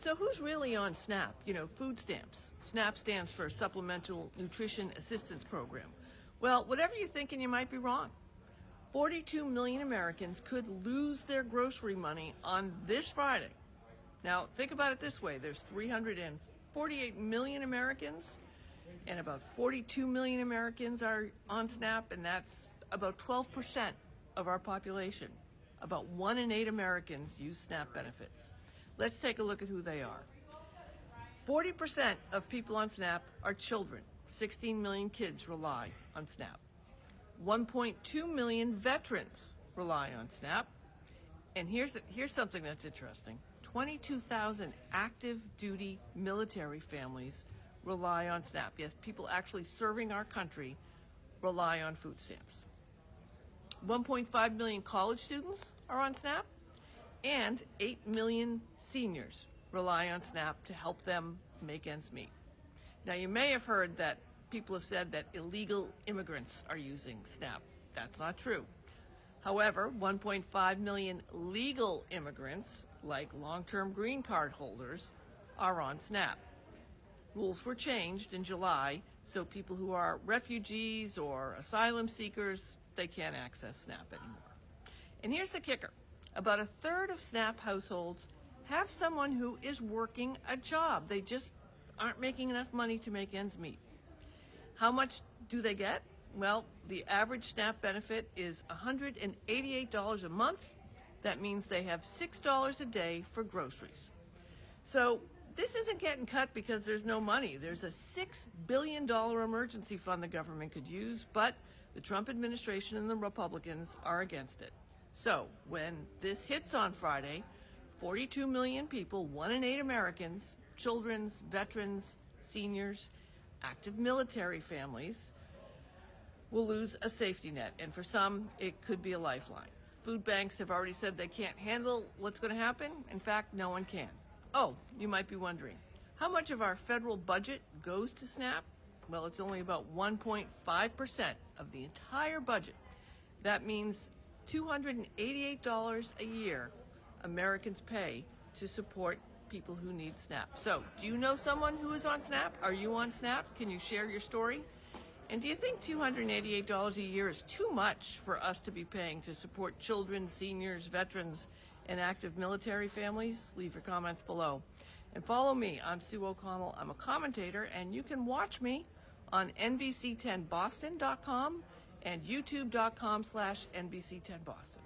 So who's really on SNAP? You know, food stamps. SNAP stands for Supplemental Nutrition Assistance Program. Well, whatever you're thinking, you might be wrong. 42 million Americans could lose their grocery money on this Friday. Now, think about it this way. There's 348 million Americans, and about 42 million Americans are on SNAP, and that's about 12% of our population. About 1 in 8 Americans use SNAP benefits. Let's take a look at who they are. 40% of people on SNAP are children. 16 million kids rely on SNAP. 1.2 million veterans rely on SNAP. And here's something that's interesting. 22,000 active duty military families rely on SNAP. Yes, people actually serving our country rely on food stamps. 1.5 million college students are on SNAP, and 8 million seniors rely on SNAP to help them make ends meet. Now, you may have heard that people have said that illegal immigrants are using SNAP. That's not true. However, 1.5 million legal immigrants, like long-term green card holders, are on SNAP. Rules were changed in July, so people who are refugees or asylum seekers, they can't access SNAP anymore. And here's the kicker. About a third of SNAP households have someone who is working a job. They just aren't making enough money to make ends meet. How much do they get? Well, the average SNAP benefit is $188 a month. That means they have $6 a day for groceries. So this isn't getting cut because there's no money. There's a $6 billion emergency fund the government could use, but the Trump administration and the Republicans are against it. So when this hits on Friday, 42 million people, 1 in 8 Americans, children, veterans, seniors, active military families, will lose a safety net. And for some, it could be a lifeline. Food banks have already said they can't handle what's going to happen. In fact, no one can. Oh, you might be wondering, how much of our federal budget goes to SNAP? Well, it's only about 1.5% of the entire budget. That means $288 a year Americans pay to support people who need SNAP. So, do you know someone who is on SNAP? Are you on SNAP? Can you share your story? And do you think $288 a year is too much for us to be paying to support children, seniors, veterans, and active military families? Leave your comments below. And follow me. I'm Sue O'Connell. I'm a commentator, and you can watch me on NBC10Boston.com and YouTube.com/NBC10Boston.